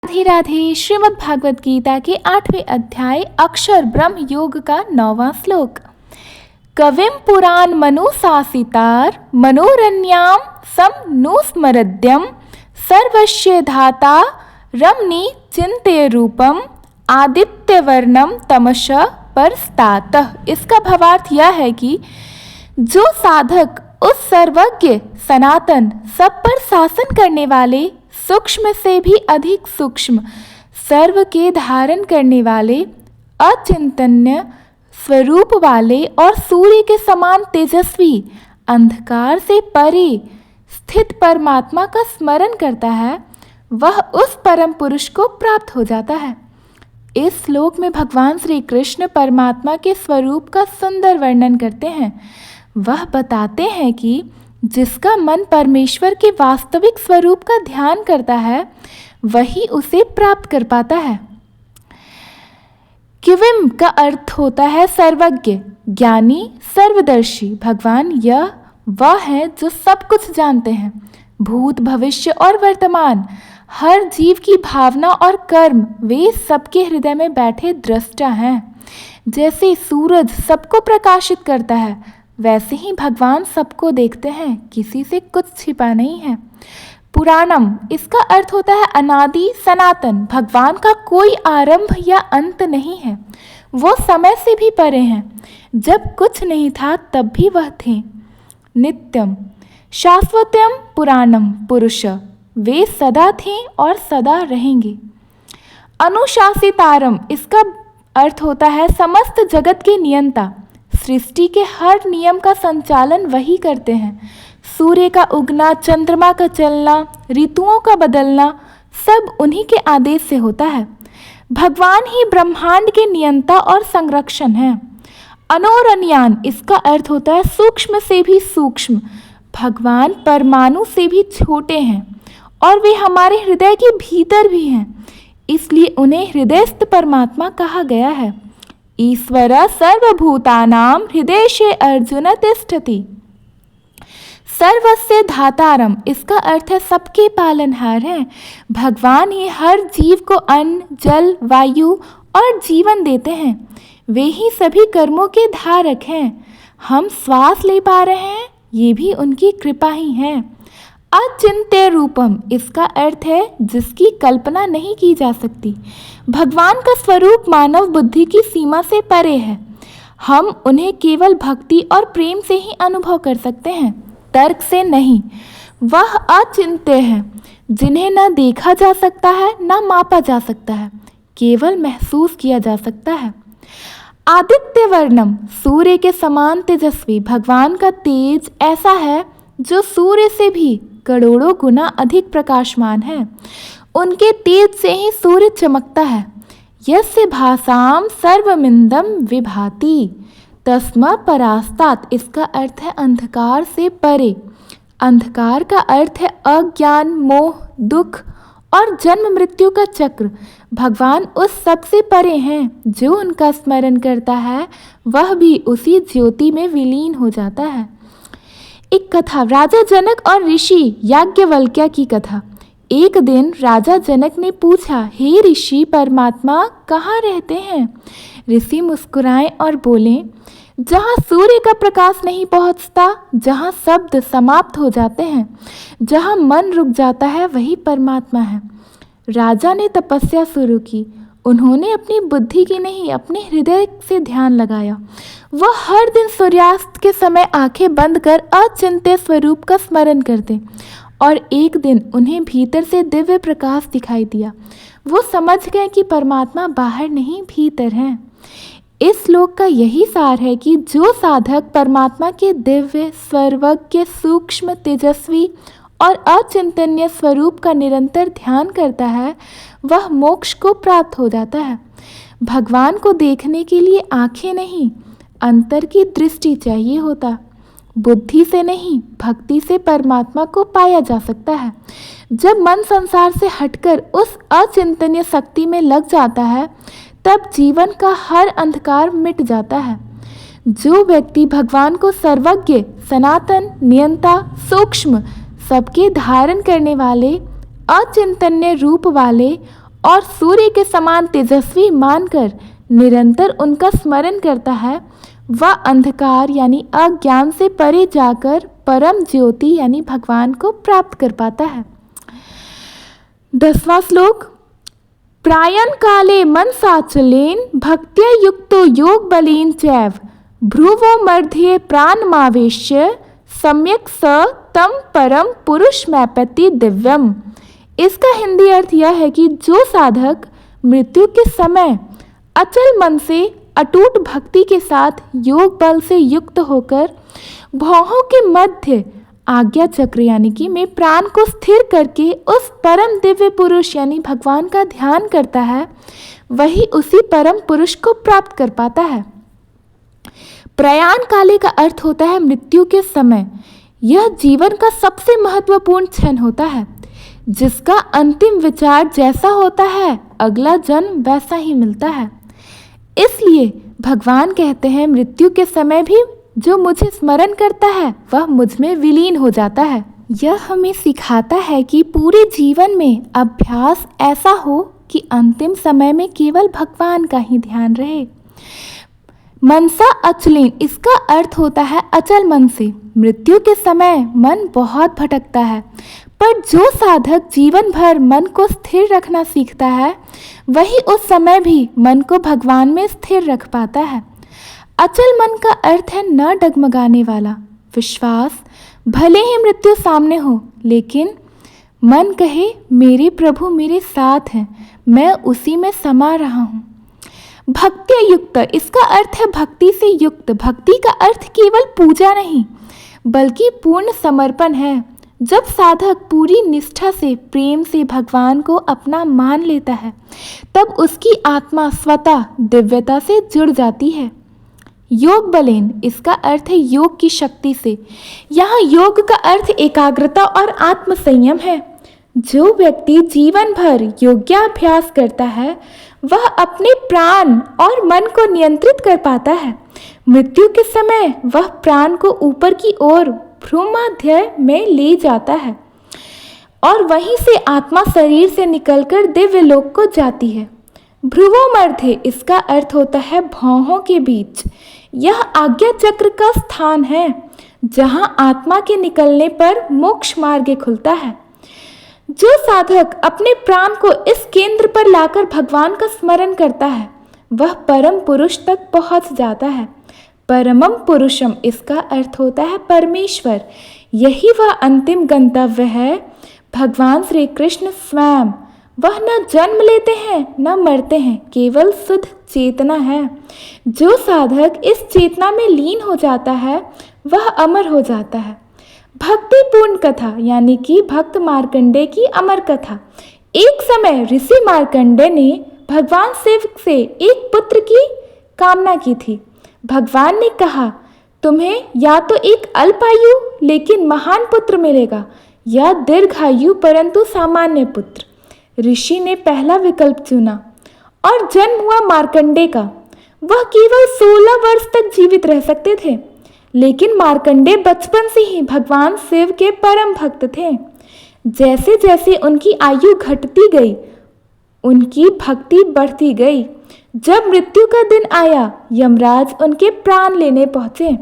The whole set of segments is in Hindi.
राधे राधे। श्रीमद् भागवत गीता के 8वें अध्याय अक्षर ब्रह्म योग का 9वां श्लोक। कविम पुराण मनुशासितार मनोरण्याम समनुस्मरद्यम सर्वस्य धाता रमणी चिंत्य रूपम आदित्यवर्णम तमश परस्तातः। इसका भावार्थ यह है कि जो साधक उस सर्वज्ञ सनातन सब पर शासन करने वाले सूक्ष्म से भी अधिक सूक्ष्म सर्व के धारण करने वाले अचिंतन्य स्वरूप वाले और सूर्य के समान तेजस्वी अंधकार से परे स्थित परमात्मा का स्मरण करता है, वह उस परम पुरुष को प्राप्त हो जाता है। इस श्लोक में भगवान श्री कृष्ण परमात्मा के स्वरूप का सुंदर वर्णन करते हैं। वह बताते हैं कि जिसका मन परमेश्वर के वास्तविक स्वरूप का ध्यान करता है, वही उसे प्राप्त कर पाता है। किविम का अर्थ होता है सर्वज्ञ, ज्ञानी, सर्वदर्शी। भगवान यह वह है जो सब कुछ जानते हैं, भूत, भविष्य और वर्तमान, हर जीव की भावना और कर्म वे सबके हृदय में बैठे दृष्टा हैं। जैसे सूरज सबको प्रकाशित करता है, वैसे ही भगवान सबको देखते हैं, किसी से कुछ छिपा नहीं है। पुराणम इसका अर्थ होता है अनादि, सनातन। भगवान का कोई आरंभ या अंत नहीं है, वो समय से भी परे हैं। जब कुछ नहीं था तब भी वह थे। नित्यम शाश्वतम पुराणम पुरुष, वे सदा थे और सदा रहेंगे। अनुशासितारम इसका अर्थ होता है समस्त जगत के नियंता। सृष्टि के हर नियम का संचालन वही करते हैं। सूर्य का उगना, चंद्रमा का चलना, ऋतुओं का बदलना सब उन्हीं के आदेश से होता है। भगवान ही ब्रह्मांड के नियंता और संरक्षण हैं। अनोरण्यान इसका अर्थ होता है सूक्ष्म से भी सूक्ष्म। भगवान परमाणु से भी छोटे हैं और वे हमारे हृदय के भीतर भी हैं, इसलिए उन्हें हृदयस्थ परमात्मा कहा गया है। ईश्वर सर्वभूतानां हृदयेशे अर्जुन तिष्ठति। सर्वस्य धातारम इसका अर्थ है सबके पालनहार हैं। भगवान ही हर जीव को अन्न, जल, वायु और जीवन देते हैं। वे ही सभी कर्मों के धारक हैं। हम श्वास ले पा रहे हैं, ये भी उनकी कृपा ही है। अचिंत्य रूपम इसका अर्थ है जिसकी कल्पना नहीं की जा सकती। भगवान का स्वरूप मानव बुद्धि की सीमा से परे है। हम उन्हें केवल भक्ति और प्रेम से ही अनुभव कर सकते हैं, तर्क से नहीं। वह अचिंत्य है, जिन्हें न देखा जा सकता है न मापा जा सकता है, केवल महसूस किया जा सकता है। आदित्य वर्णम सूर्य के समान तेजस्वी। भगवान का तेज ऐसा है जो सूर्य से भी करोड़ों गुना अधिक प्रकाशमान है। उनके तेज से ही सूर्य चमकता है। यस्य भासाम सर्वमिंदम विभाति तस्मा परास्तात इसका अर्थ है अंधकार से परे। अंधकार का अर्थ है अज्ञान, मोह, दुख और जन्म मृत्यु का चक्र। भगवान उस सब से परे हैं। जो उनका स्मरण करता है वह भी उसी ज्योति में विलीन हो जाता है। एक कथा, राजा जनक और ऋषि याज्ञवल्क्य की कथा। एक दिन राजा जनक ने पूछा, हे ऋषि, परमात्मा कहाँ रहते हैं? ऋषि मुस्कुराए और बोले, जहाँ सूर्य का प्रकाश नहीं पहुँचता, जहाँ शब्द समाप्त हो जाते हैं, जहाँ मन रुक जाता है, वही परमात्मा है। राजा ने तपस्या शुरू की। उन्होंने अपनी बुद्धि की नहीं, अपने हृदय से ध्यान लगाया। वह हर दिन सूर्यास्त के समय आंखें बंद कर अचिंत्य स्वरूप का स्मरण करते और एक दिन उन्हें भीतर से दिव्य प्रकाश दिखाई दिया। वो समझ गए कि परमात्मा बाहर नहीं, भीतर हैं। इस श्लोक का यही सार है कि जो साधक परमात्मा के दिव्य, सर्वज्ञ, सूक्ष्म, तेजस्वी और अचिंतनीय स्वरूप का निरंतर ध्यान करता है, वह मोक्ष को प्राप्त हो जाता है। भगवान को देखने के लिए आंखें नहीं, अंतर की दृष्टि चाहिए होता। बुद्धि से नहीं, भक्ति से परमात्मा को पाया जा सकता है। जब मन संसार से हटकर उस अचिंतनीय शक्ति में लग जाता है, तब जीवन का हर अंधकार मिट जाता है। जो व्यक्ति भगवान को सर्वज्ञ, सनातन, नियंता, सूक्ष्म, सबके धारण करने वाले, अचिंतन्य रूप वाले और सूर्य के समान तेजस्वी मानकर निरंतर उनका स्मरण करता है, वह अंधकार यानी अज्ञान से परे जाकर परम ज्योति यानी भगवान को प्राप्त कर पाता है। 10वां श्लोक। प्रायन काले मनसाचलेन भक्त्या युक्तो योग बलेन चैव भ्रुवो मध्य प्राणमावेश्य सम्यक स तम परम पुरुष मैपति दिव्यम। इसका हिंदी अर्थ यह है कि जो साधक मृत्यु के समय अचल मन से अटूट भक्ति के साथ योग बल से युक्त होकर भौहों के मध्य आज्ञा चक्र यानी कि में प्राण को स्थिर करके उस परम दिव्य पुरुष यानी भगवान का ध्यान करता है, वही उसी परम पुरुष को प्राप्त कर पाता है। प्रयाण काले का अर्थ होता है मृत्यु के समय। यह जीवन का सबसे महत्वपूर्ण क्षण होता है, जिसका अंतिम विचार जैसा होता है अगला जन्म वैसा ही मिलता है। इसलिए भगवान कहते हैं मृत्यु के समय भी जो मुझे स्मरण करता है वह मुझ में विलीन हो जाता है। यह हमें सिखाता है कि पूरे जीवन में अभ्यास ऐसा हो कि अंतिम समय में केवल भगवान का ही ध्यान रहे। मनसा अचलेन, इसका अर्थ होता है अचल मन से। मृत्यु के समय मन बहुत भटकता है, पर जो साधक जीवन भर मन को स्थिर रखना सीखता है, वही उस समय भी मन को भगवान में स्थिर रख पाता है। अचल मन का अर्थ है न डगमगाने वाला विश्वास। भले ही मृत्यु सामने हो, लेकिन मन कहे मेरे प्रभु मेरे साथ हैं, मैं उसी में समा रहा हूँ। भक्ति युक्त, इसका अर्थ है भक्ति से युक्त। भक्ति का अर्थ केवल पूजा नहीं बल्कि पूर्ण समर्पण है। जब साधक पूरी निष्ठा से प्रेम से भगवान को अपना मान लेता है, तब उसकी आत्मा स्वतः दिव्यता से जुड़ जाती है। योग बलेन, इसका अर्थ है योग की शक्ति से। यहाँ योग का अर्थ एकाग्रता और आत्म संयम है। जो व्यक्ति जीवन भर योगाभ्यास करता है, वह अपने प्राण और मन को नियंत्रित कर पाता है। मृत्यु के समय वह प्राण को ऊपर की ओर भ्रूमध्य में ले जाता है और वहीं से आत्मा शरीर से निकलकर दिव्य लोक को जाती है। भ्रुवोमध्य, इसका अर्थ होता है भौहों के बीच। यह आज्ञा चक्र का स्थान है, जहां आत्मा के निकलने पर मोक्ष मार्ग खुलता है। जो साधक अपने प्राण को इस केंद्र पर लाकर भगवान का स्मरण करता है, वह परम पुरुष तक पहुंच जाता है। परमम पुरुषम, इसका अर्थ होता है परमेश्वर। यही वह अंतिम गंतव्य है। भगवान श्री कृष्ण स्वयं, वह न जन्म लेते हैं न मरते हैं, केवल शुद्ध चेतना है। जो साधक इस चेतना में लीन हो जाता है, वह अमर हो जाता है। भक्तिपूर्ण कथा यानी कि भक्त मार्कंडे की अमर कथा। एक समय ऋषि मार्कंडे ने भगवान शिव से एक पुत्र की कामना की थी। भगवान ने कहा, तुम्हें या तो एक अल्पायु लेकिन महान पुत्र मिलेगा, या दीर्घायु परंतु सामान्य पुत्र। ऋषि ने पहला विकल्प चुना और जन्म हुआ मार्कंडे का। वह केवल 16 वर्ष तक जीवित रह सकते थे, लेकिन मार्कंडे बचपन से ही भगवान शिव के परम भक्त थे। जैसे जैसे उनकी आयु घटती गई, उनकी भक्ति बढ़ती गई। जब मृत्यु का दिन आया, यमराज उनके प्राण लेने पहुंचे।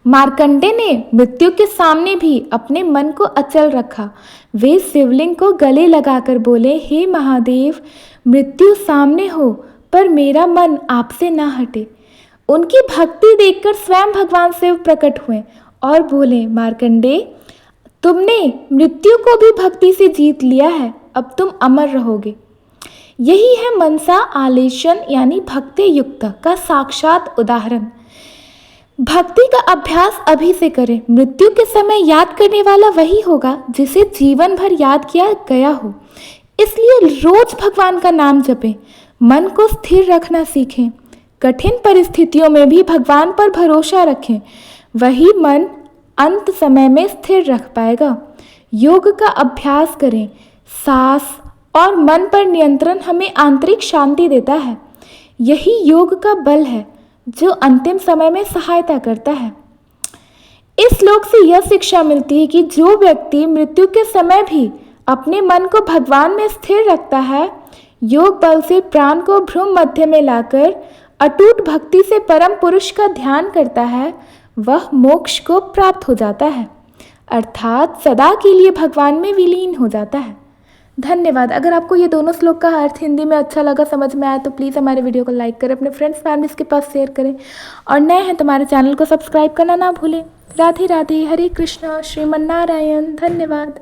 मार्कंडे ने मृत्यु के सामने भी अपने मन को अचल रखा। वे शिवलिंग को गले लगाकर बोले, हे महादेव, मृत्यु सामने हो पर मेरा मन आपसे ना हटे। उनकी भक्ति देखकर स्वयं भगवान शिव प्रकट हुए और बोले, मार्कंडे, तुमने मृत्यु को भी भक्ति से जीत लिया है, अब तुम अमर रहोगे। यही है मनसा आलेशन यानी भक्ति युक्त का साक्षात उदाहरण। भक्ति का अभ्यास अभी से करें। मृत्यु के समय याद करने वाला वही होगा जिसे जीवन भर याद किया गया हो। इसलिए रोज भगवान का नाम जपें, मन को स्थिर रखना सीखें। कठिन परिस्थितियों में भी भगवान पर भरोसा रखें, वही मन अंत समय में स्थिर रख पाएगा। योग का अभ्यास करें। सांस और मन पर नियंत्रण हमें आंतरिक शांति देता है। यही योग का बल है जो अंतिम समय में सहायता करता है। इस श्लोक से यह शिक्षा मिलती है कि जो व्यक्ति मृत्यु के समय भी अपने मन को भगवान में स्थिर रखता है, योग बल से प्राण को भ्रूम मध्य में लाकर अटूट भक्ति से परम पुरुष का ध्यान करता है, वह मोक्ष को प्राप्त हो जाता है, अर्थात सदा के लिए भगवान में विलीन हो जाता है। धन्यवाद। अगर आपको ये दोनों श्लोक का अर्थ हिंदी में अच्छा लगा, समझ में आया, तो प्लीज़ हमारे वीडियो को लाइक करें, अपने फ्रेंड्स फैमिलीज के पास शेयर करें, और नए हैं तो हमारे चैनल को सब्सक्राइब करना ना भूलें। राधे राधे, हरे कृष्णा, श्रीमन नारायण। धन्यवाद।